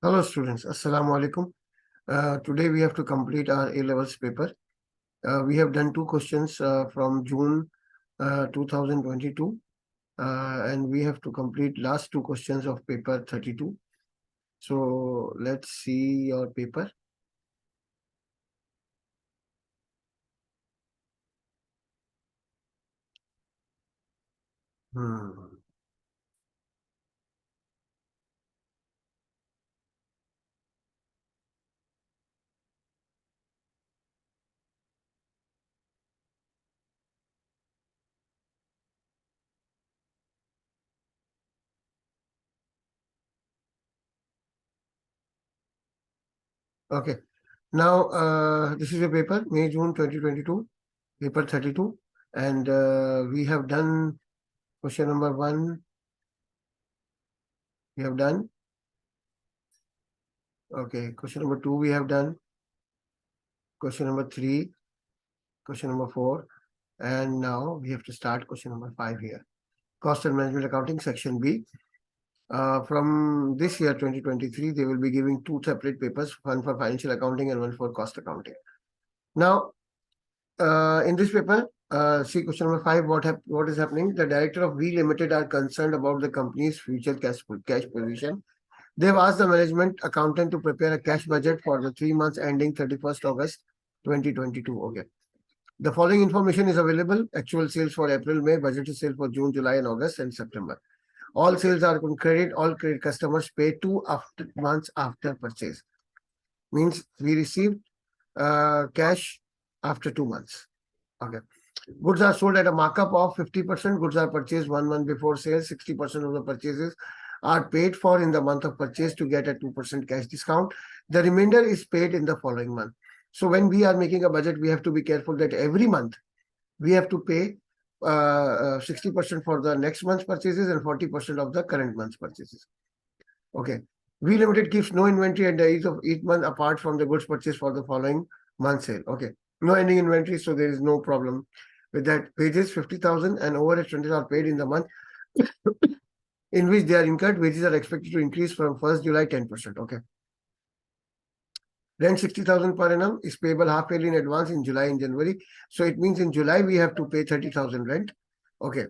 Hello students, Assalamu alaikum. Today we have to complete our A-levels paper. We have done two questions from June 2022 and we have to complete last two questions of paper 32. So let's see your paper. Hmm. Okay, now this is your paper, May, June 2022, paper 32, and we have done question number 1, we have done. Okay, question number 2 we have done, question number 3, question number 4, and now we have to start question number 5 here. Cost and Management Accounting, section B. From this year, 2023, they will be giving two separate papers, one for financial accounting and one for cost accounting. Now, in this paper, see question number 5, what is happening? The director of V Limited are concerned about the company's future cash position. They have asked the management accountant to prepare a cash budget for the 3 months ending 31st August 2022. Okay. The following information is available: actual sales for April, May, budgeted sales for June, July, and August, and September. All sales are on credit. All credit customers pay 2 months after purchase. Means we received cash after 2 months. Okay. Goods are sold at a markup of 50%. Goods are purchased 1 month before sales. 60% of the purchases are paid for in the month of purchase to get a 2% cash discount. The remainder is paid in the following month. So when we are making a budget, we have to be careful that every month we have to pay 60% for the next month's purchases and 40% of the current month's purchases. Okay. V Limited keeps no inventory at the end of each month apart from the goods purchased for the following month sale. Okay. No ending inventory, so there is no problem with that. Wages 50,000 and overhead rentals are paid in the month in which they are incurred. Wages are expected to increase from 1st July 10%. Okay. Rent 60,000 per annum is payable half yearly in advance in July and January. So it means in July we have to pay 30,000 rent. Okay.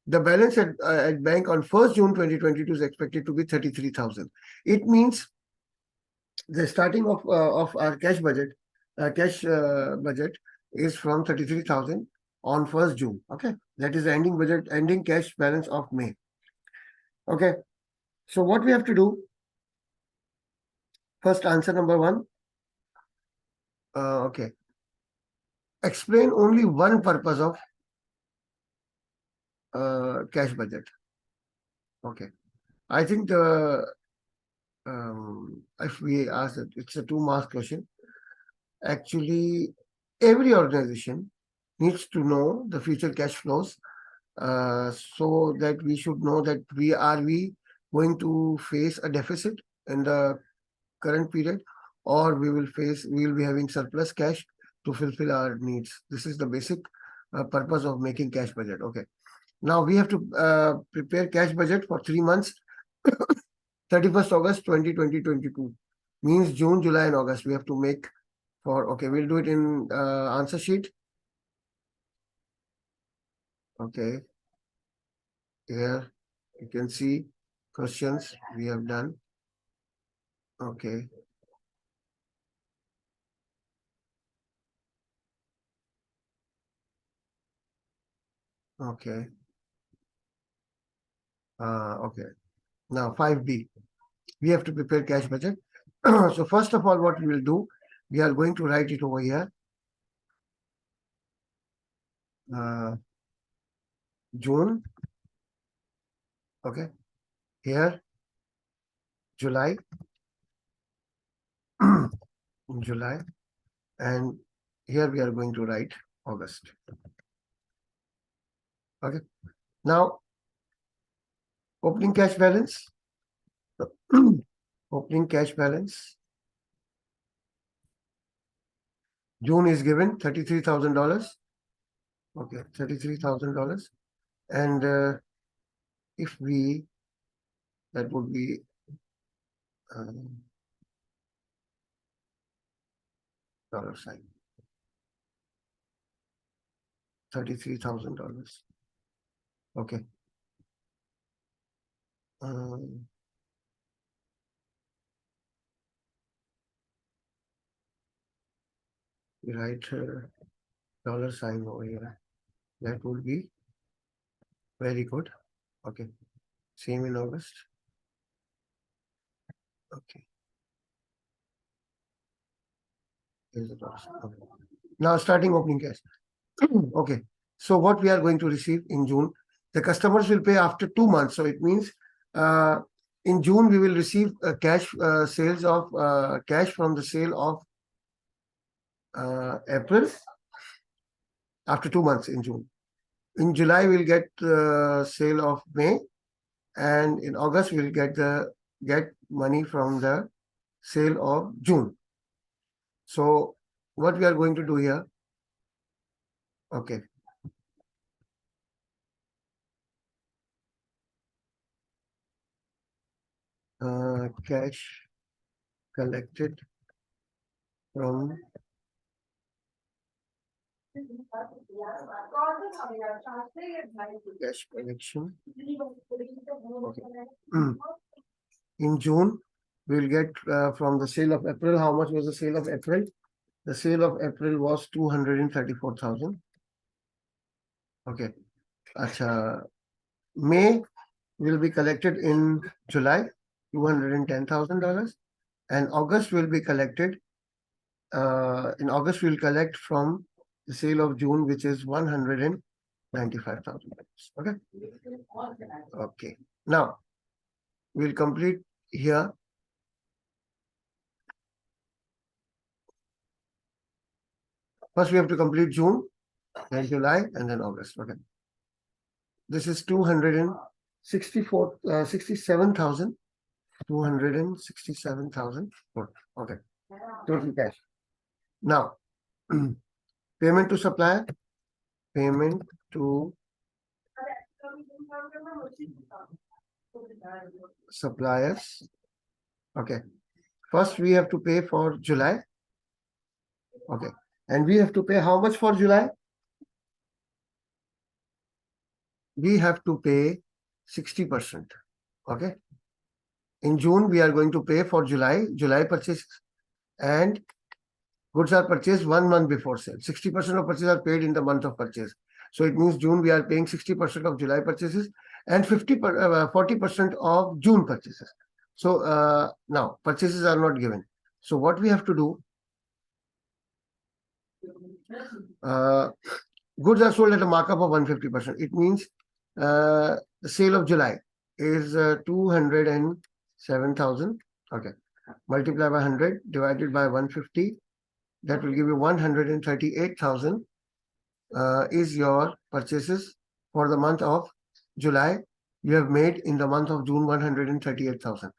The balance at bank on 1st June 2022 is expected to be 33,000. It means the starting of our cash budget, budget is from 33,000 on 1st June. Okay. That is the ending budget, ending cash balance of May. Okay. So what we have to do, first answer number 1. Okay. Explain only one purpose of cash budget. Okay. I think if we ask it, it's a 2-mark question. Actually, every organization needs to know the future cash flows so that we should know that we going to face a deficit in the current period, or we will be having surplus cash to fulfill our needs. This is the basic purpose of making cash budget. Okay. Now we have to prepare cash budget for 3 months, 31st August 2022. Means June, July, and August. We have to make for, okay, we'll do it in answer sheet. Okay. Here you can see questions we have done. Okay. Okay. Okay. Now 5B. We have to prepare cash budget. So first of all, what we will do, we are going to write it over here. June. Okay. Here, July. July. And here we are going to write August. Okay. Now, opening cash balance. Opening cash balance. June is given $33,000. Okay, $33,000. And if we, that would be dollar sign. $33,000. Okay. We write dollar sign over here. That would be very good. Okay. Same in August. Okay. Here's the dollar sign. Okay. Now starting opening cash. Okay. So what we are going to receive in June, the customers will pay after 2 months. So it means in June we will receive cash sales of cash from the sale of April after 2 months in June. In July we'll get sale of May, and in August we'll get money from the sale of June. So what we are going to do here? Okay. Cash collected from cash collection. Okay. In June, we'll get from the sale of April. How much was the sale of April? The sale of April was 234,000. Okay. Acha. May will be collected in July, $210,000, and August will be collected. In August, we'll collect from the sale of June, which is $195,000. Okay. Okay. Now we'll complete here. First, we have to complete June, then July, and then August. Okay. This is 67,000. 267,000. Okay. Total cash. Now, payment to supplier. Payment to suppliers. Okay. First, we have to pay for July. Okay. And we have to pay how much for July? We have to pay 60%. Okay. In June, we are going to pay for July purchases, and goods are purchased 1 month before sale. 60% of purchases are paid in the month of purchase. So it means June we are paying 60% of July purchases and 40% of June purchases. So now purchases are not given. So what we have to do? Goods are sold at a markup of 150%. It means the sale of July is 207,000. Okay. Multiply by 100 divided by 150. That will give you 138,000 is your purchases for the month of July. You have made in the month of June 138,000.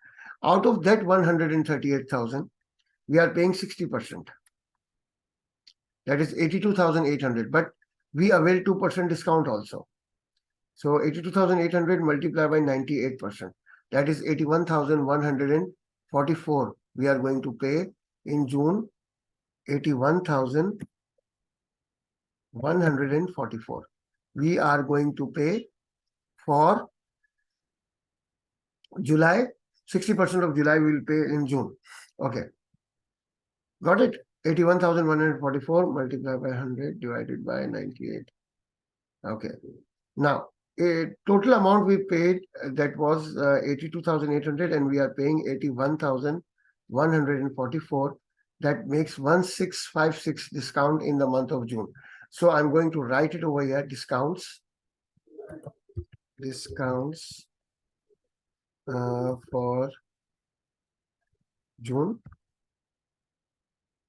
Out of that 138,000, we are paying 60%. That is 82,800. But we avail 2% discount also. So 82,800 multiplied by 98%. That is 81,144. We are going to pay in June. 81,144. We are going to pay for July. 60% of July we will pay in June. Okay. Got it? 81,144 multiplied by 100 divided by 98. Okay. Now, a total amount we paid that was 82,800, and we are paying 81,144. That makes 1656 discount in the month of June. So I'm going to write it over here. Discounts for June.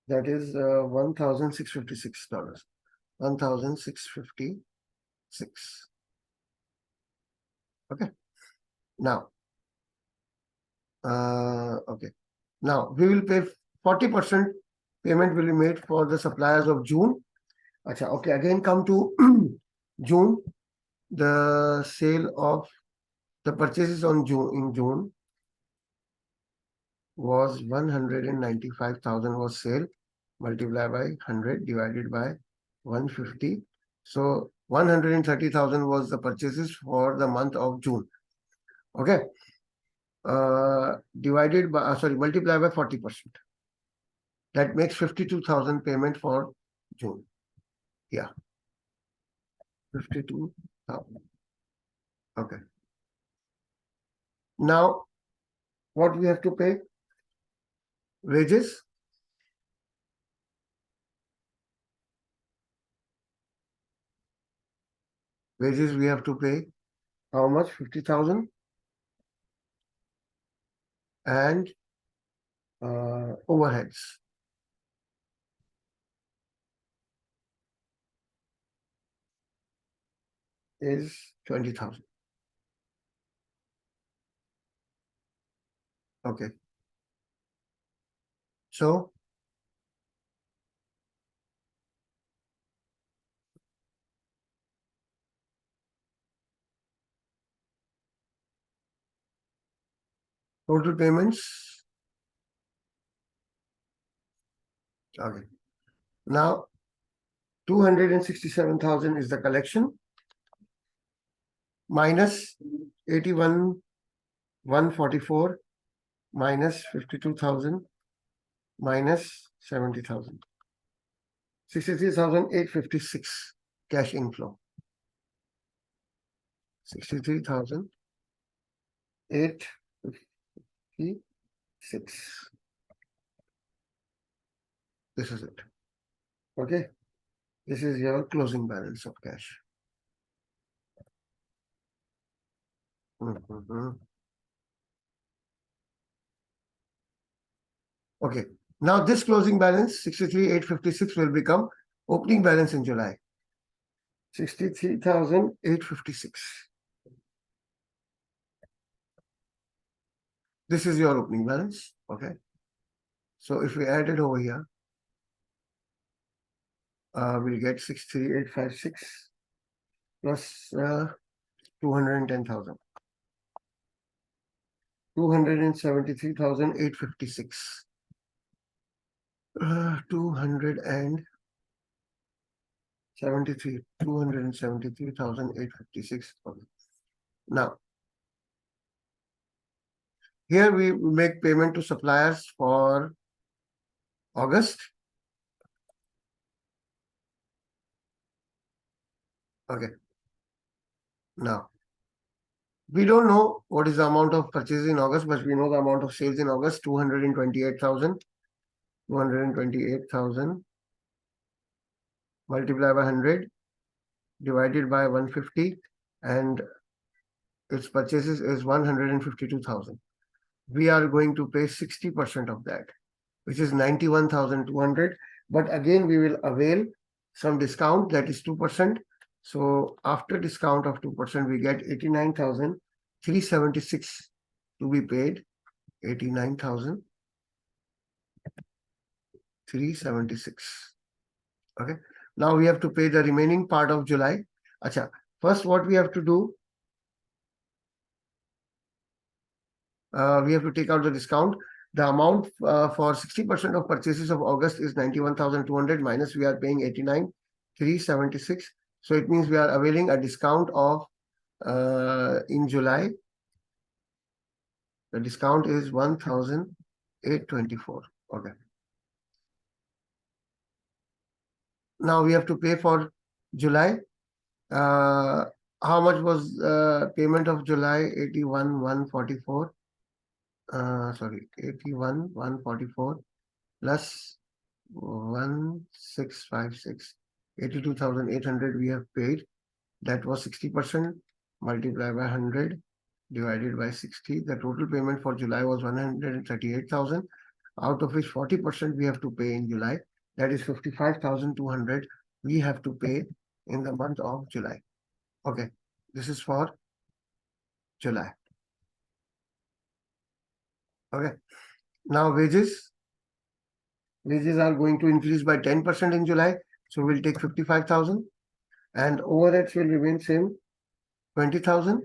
That is $1,656. 1,656. Okay. Now, okay. Now we will pay 40% payment will be made for the suppliers of June. Achha, okay, again come to June. The sale of the purchases on June in June. was 195,000 was sale, multiplied by 100 divided by 150. So 130,000 was the purchases for the month of June. Okay. Divided by, multiplied by 40%. That makes 52,000 payment for June. Yeah. 52,000. Okay. Now, what we have to pay? Wages. Wages we have to pay. How much? 50,000. And overheads. Is 20,000. Okay. So total payments. Okay. Now 267,000 is the collection minus 81,144 minus 52,000 minus 70,000. 63,856 cash inflow. 63,856. This is it. Okay. This is your closing balance of cash. Okay. Now this closing balance, 63,856 will become opening balance in July. 63,856. This is your opening balance. Okay. So if we add it over here, we'll get 63,856 plus 210,000. 273,856. 273,856. Okay. Now, here we make payment to suppliers for August. Okay. Now, we don't know what is the amount of purchase in August, but we know the amount of sales in August, 228,000. 228,000 multiplied by 100 divided by 150, and its purchases is 152,000. We are going to pay 60% of that, which is 91,200. But again, we will avail some discount, that is 2%. So after discount of 2%, we get 89,376 to be paid. 89,376. Okay. Now we have to pay the remaining part of July. Acha. First, what we have to do? We have to take out the discount. The amount for 60% of purchases of August is 91,200 minus we are paying 89,376. So it means we are availing a discount of in July. The discount is 1,824. Okay. Now we have to pay for July. How much was payment of July? 81,144. Sorry, 81,144 plus 1,656. 82,800 we have paid. That was 60% multiplied by 100 divided by 60. The total payment for July was 138,000, out of which 40% we have to pay in July. That is 55,200 we have to pay in the month of July. Okay, this is for July. Okay, now wages. Wages are going to increase by 10% in July. So we'll take 55,000 and overheads will remain same, 20,000.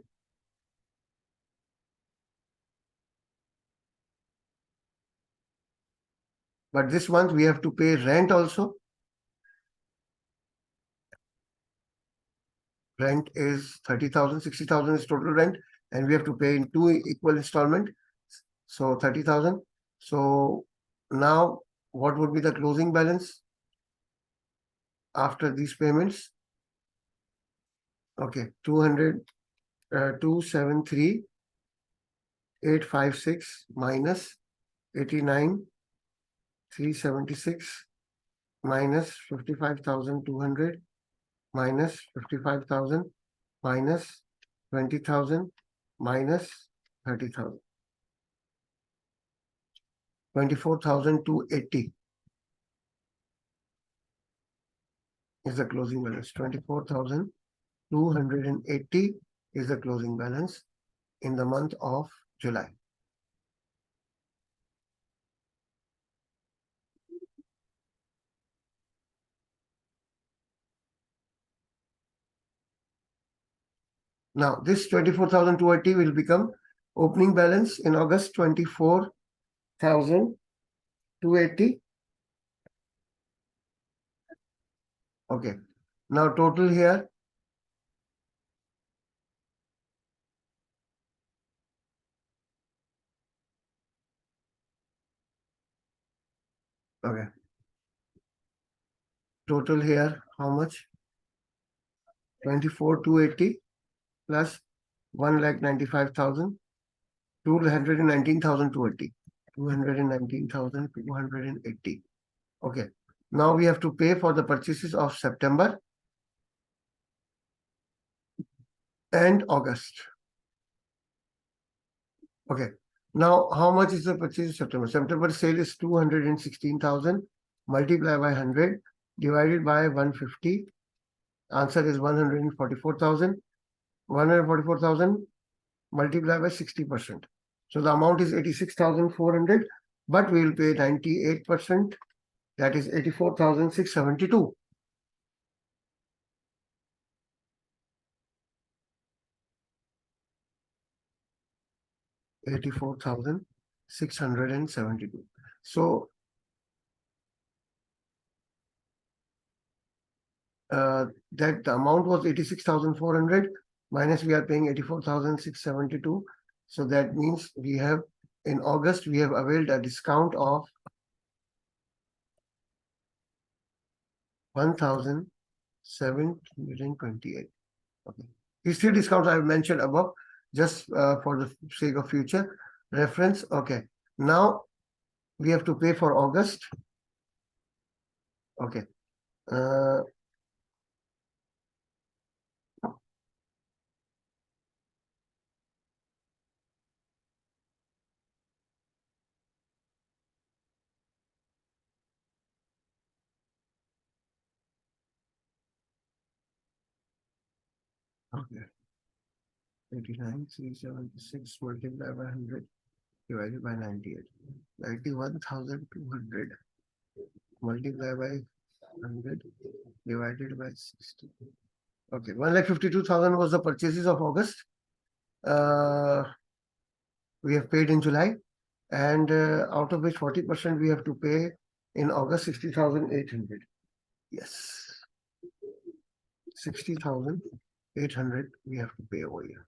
But this month we have to pay rent also. Rent is 30,000, 60,000 is total rent, and we have to pay in two equal installment. So 30,000. So now what would be the closing balance after these payments? Okay, 273,856 minus 89,376 minus 55,200 minus 55,000 minus 20,000 minus 30,000. 24,280 is the closing balance. 24,280 is the closing balance in the month of July. Now, this 24,280 will become opening balance in August, 24,280. Okay. Now, total here. Okay. Total here, how much? 24,280 plus 1,95,000, 219,280. 219,280. Okay. Now we have to pay for the purchases of September and August. Okay. Now, how much is the purchase of September? September sale is 216,000 multiplied by 100 divided by 150. Answer is 144,000. 144,000 multiplied by 60%. So the amount is 86,400, but we will pay 98%. That is 84,672. 84,672. So that the amount was 86,400 minus we are paying 84,672. So that means we have in August we have availed a discount of 1,728. Okay. These three discounts I have mentioned above just for the sake of future reference. Okay. Now we have to pay for August. Okay. Okay. 89,376 multiplied by 100 divided by 98. 91,200 multiplied by 100 divided by 60. Okay, 1,52,000 was the purchases of August. We have paid in July, and out of which 40% we have to pay in August, 60,800. Yes, 60,800 we have to pay over here.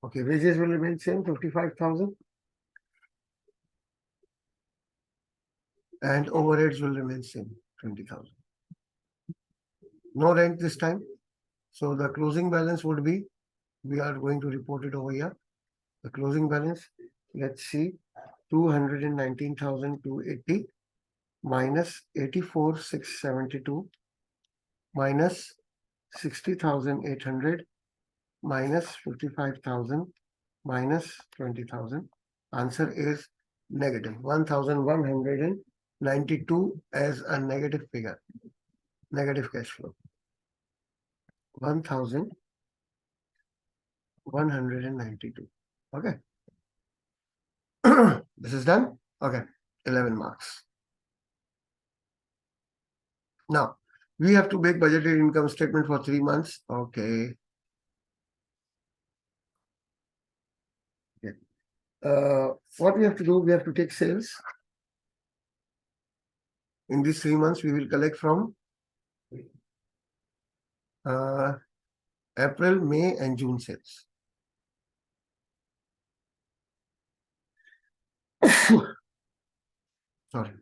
Okay, wages will remain same, 55,000. And overheads will remain same, 20,000. No rent this time. So the closing balance would be, we are going to report it over here. The closing balance, let's see, 219,280 minus 84,672 minus 60,800 minus 55,000 minus 20,000. Answer is negative 1,192 as a negative figure, negative cash flow. 1,192. Okay. This is done. Okay. 11 marks. Now we have to make budgeted income statement for 3 months. Okay. What we have to do, we have to take sales. In these 3 months, we will collect from April, May, and June sales. Sorry.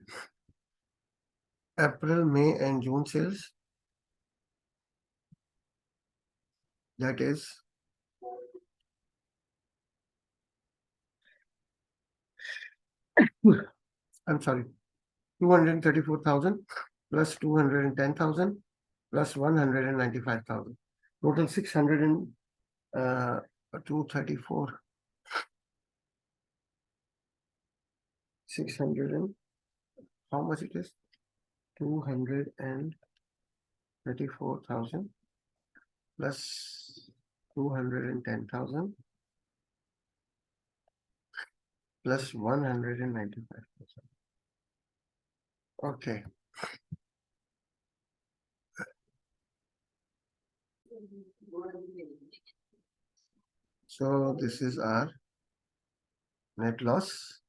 April, May, and June sales. That is I'm sorry, 234,000 plus 210,000 plus 195,000. Total 234. 600 and how much it is? 234,000 plus 210,000 plus 195,000. Okay. So this is our net loss.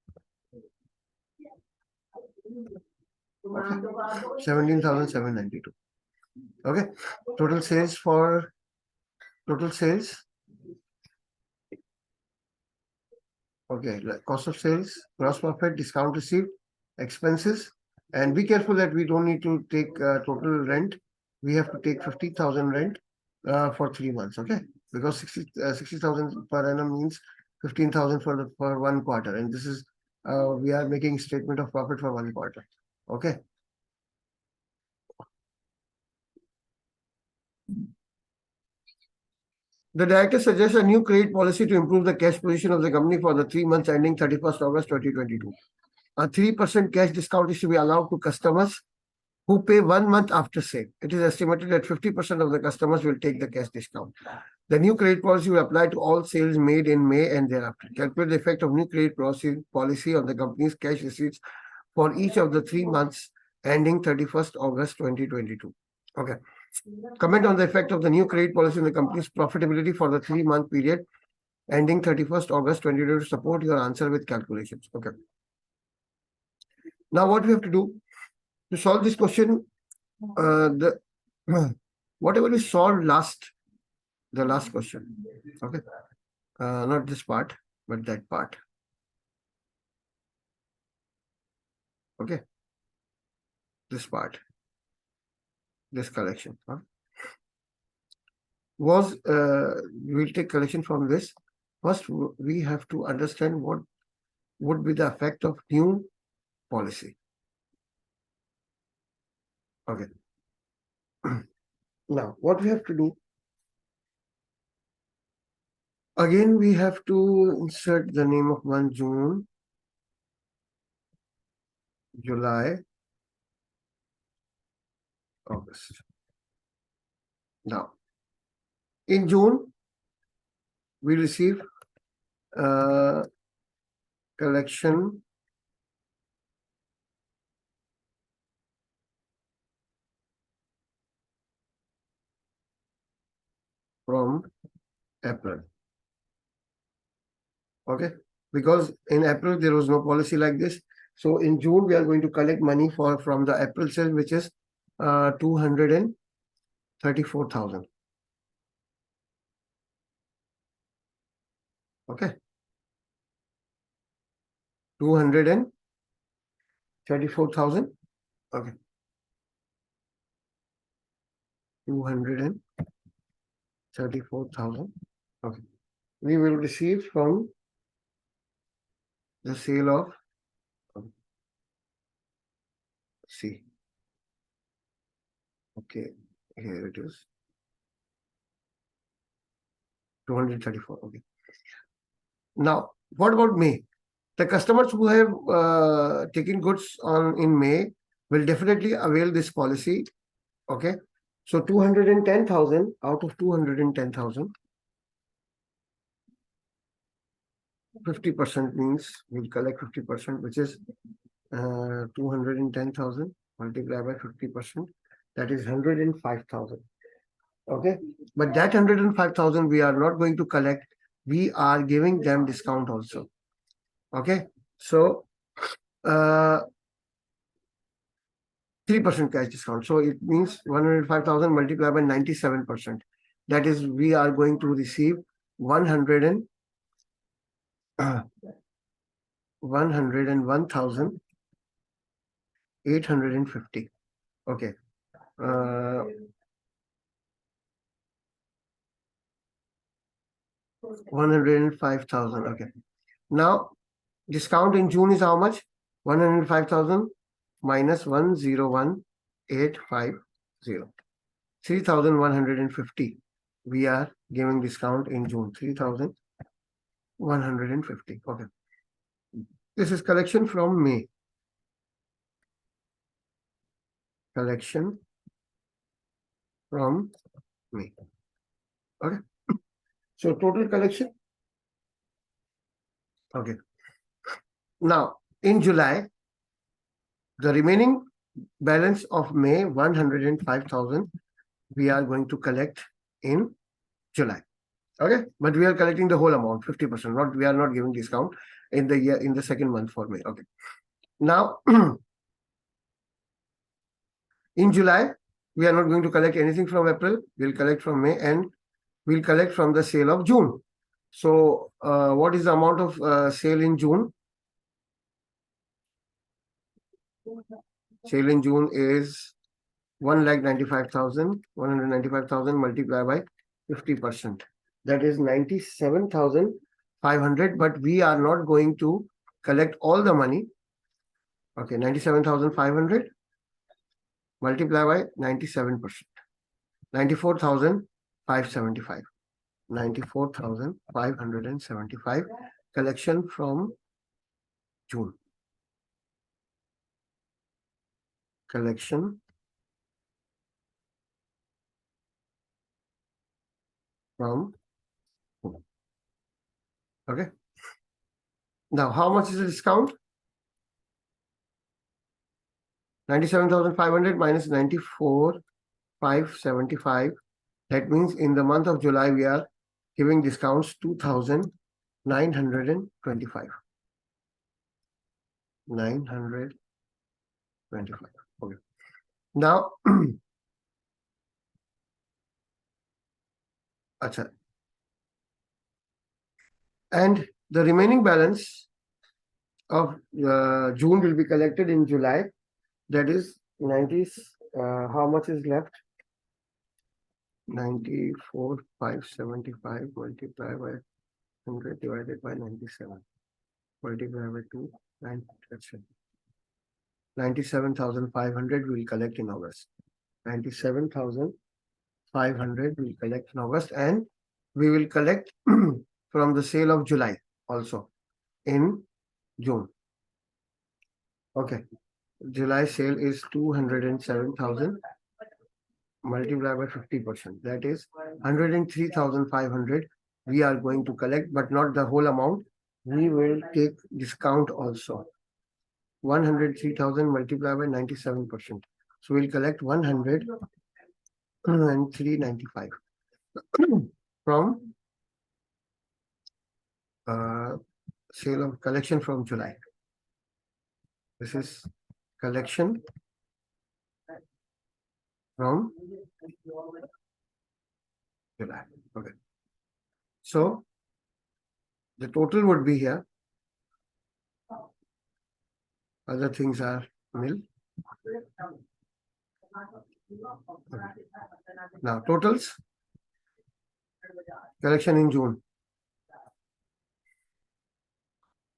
Okay. 17,792. Okay. Total sales. Okay. Cost of sales, gross profit, discount received, expenses, and be careful that we don't need to take total rent. We have to take 50,000 rent for 3 months. Okay. Because 60,000 per annum means 15,000 for 1 quarter. And this is, we are making statement of profit for 1 quarter. Okay. The director suggests a new credit policy to improve the cash position of the company for the 3 months ending 31st August 2022. A 3% cash discount is to be allowed to customers who pay 1 month after sale. It is estimated that 50% of the customers will take the cash discount. The new credit policy will apply to all sales made in May and thereafter. Calculate the effect of new credit policy on the company's cash receipts for each of the 3 months ending 31st August 2022. Okay. Comment on the effect of the new credit policy on the company's profitability for the 3-month period ending 31st August 2022 to support your answer with calculations. Okay. Now what we have to do to solve this question, whatever we solved the last question. Okay. Not this part, but that part. Okay. This part. This collection. Huh? We'll take collection from this. First, we have to understand what would be the effect of new policy. Okay. Now, what we have to do? Again, we have to insert the name of month June, July, August. Now, in June, we receive collection from April. Okay, because in April there was no policy like this. So in June we are going to collect money from the April sale, which is 234,000. Okay, 234,000. Okay, 234,000. Okay, we will receive from the sale of C. Okay, here it is. 234. Okay. Now, what about May? The customers who have taken goods in May will definitely avail this policy. Okay. So 210,000 out of 210,000. 50% means we'll collect 50%, which is 210,000 multiplied by 50%. That is 105,000. Okay. But that 105,000 we are not going to collect. We are giving them discount also. Okay. So 3% cash discount. So it means 105,000 multiplied by 97%. That is, we are going to receive 101,850. Okay. 105,000. Okay. Now, discount in June is how much? 105,000 minus 101,850. 3,150. We are giving discount in June. 3,150. Okay. This is collection from May. Collection from May. Okay. So total collection. Okay. Now, in July, the remaining balance of May, 105,000, we are going to collect in July. Okay, but we are collecting the whole amount, 50%. Not, we are not giving discount in the year, in the second month for May. Okay. Now, in July, we are not going to collect anything from April. We'll collect from May, and we'll collect from the sale of June. So, what is the amount of sale in June? Sale in June is 195,000 multiplied by 50%. That is 97,500, but we are not going to collect all the money. Okay, 97,500 multiplied by 97%. 94,575. 94,575 collection from June. Collection from June. Okay. Now, how much is the discount? 97,500 minus 94,575. That means in the month of July, we are giving discounts 2,925. 925. Okay. Now, Achha. And the remaining balance of June will be collected in July. That is 90. How much is left? 94,575 multiplied by 100 divided by 97 multiplied by 2, and that's it. 97,500 will collect in August. 97,500 will collect in August, and we will collect from the sale of July also in June. Okay. July sale is 207,000 multiplied by 50%. That is 103,500 we are going to collect, but not the whole amount. We will take discount also. 103,000 multiplied by 97%. So we'll collect 103.95 from sale of collection from July. This is collection from July. Okay. So the total would be here. Other things are nil. Okay. Now totals. Collection in June.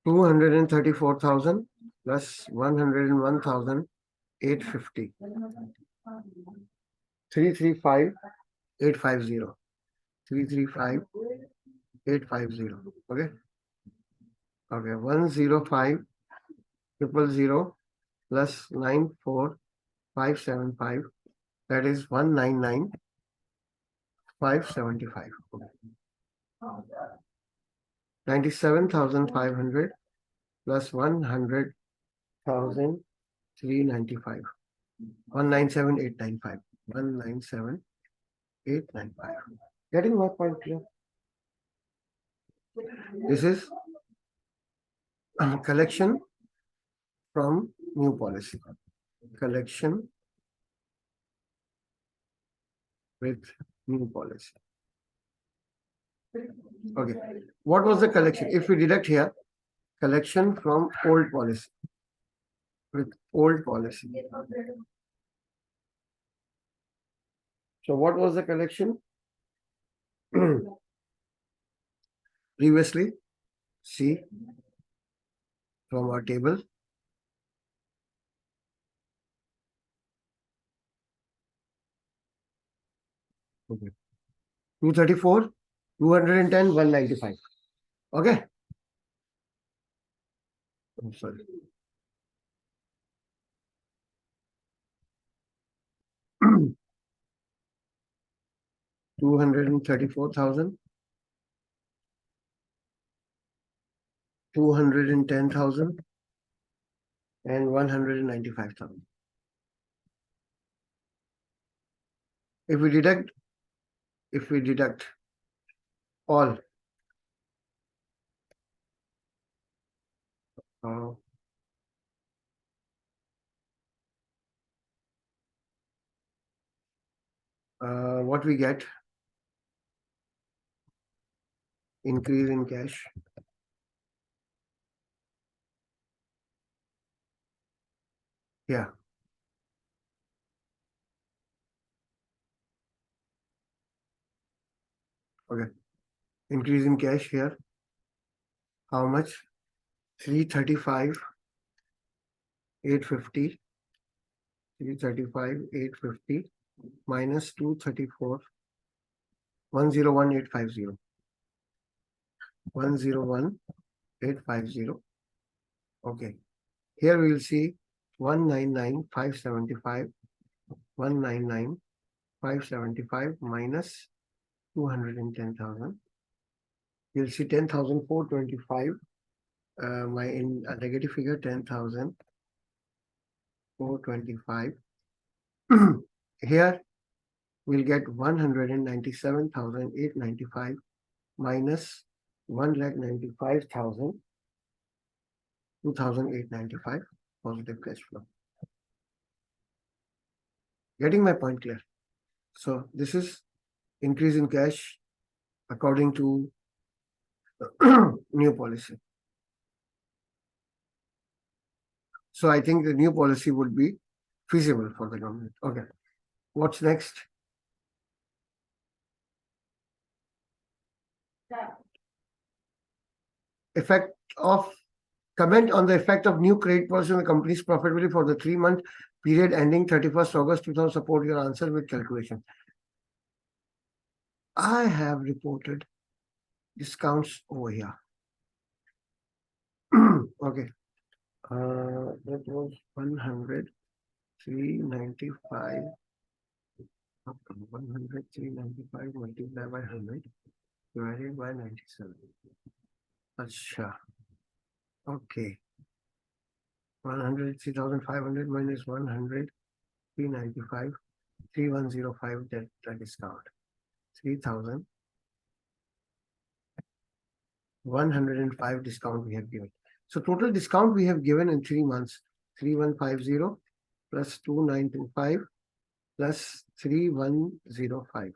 234,000 plus 101,850. 335,850. 335,850. Okay. Okay. 105,000 plus 94,575. That is 199,575. Okay. 97,500 plus 100,395. 197,895. 197,895. Getting my point clear? This is collection from new policy. Collection with new policy. Okay. What was the collection? If we deduct here, collection from old policy with old policy. So what was the collection? Previously, see from our table. Okay. 234, 210, 195. Okay. I'm sorry. $234,000, 210,000, and 195,000. If we deduct all uh, what we get, increase in cash, yeah, okay, increase in cash here, how much? 335, 850, 335, 850 minus 234, 101,850, 101,850. Okay, here we will see 199,575, 199,575 minus 210,000. You'll see 10,425. My in a negative figure 10,425. Here we'll get 197,895 minus 1,95,000, 2,895 positive cash flow. Getting my point clear? So this is increase in cash according to new policy. So I think the new policy would be feasible for the government. Okay. What's next? Effect of comment on the effect of new credit policy on the company's profitability for the 3-month period ending 31st August 2000. Support your answer with calculation. I have reported discounts over here. Okay. That was 100, 395. 100, 395 multiplied by 100 divided by 97. Acha. Okay. 100, 3,500 minus 100, 395, 3105, that discount. 3,105 discount we have given. So total discount we have given in 3 months, 3,150 plus 2,925 plus 3,105.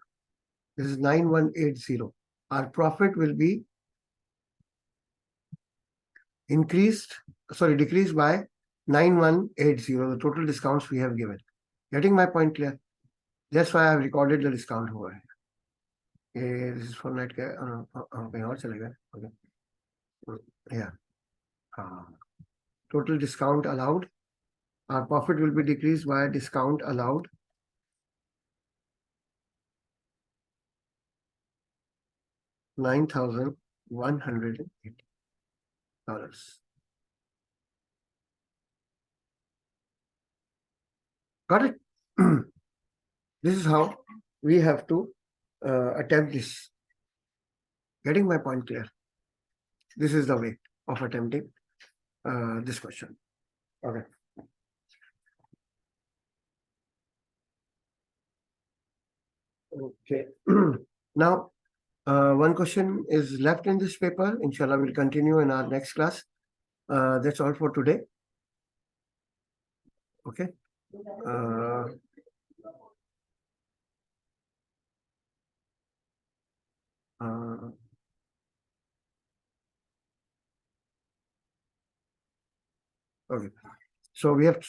This is 9,180. Our profit will be decreased by 9,180, the total discounts we have given. Getting my point clear? That's why I have recorded the discount over here. This is for net. Okay. Yeah. Total discount allowed. Our profit will be decreased by discount allowed. $9,180. Got it? This is how we have to attempt this. Getting my point clear? This is the way of attempting this question. Okay. Okay. Now, one question is left in this paper. Inshallah, we'll continue in our next class. That's all for today. Okay. Okay. So we have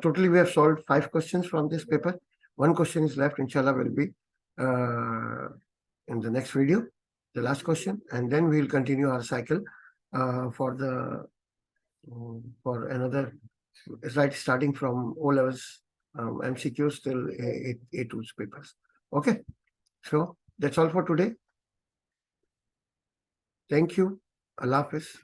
totally we have solved 5 questions from this paper. One question is left. Inshallah, will be in the next video, the last question, and then we will continue our cycle for another, right, starting from O levels MCQs till A2's papers. Okay. So that's all for today. Thank you. Allah Hafiz.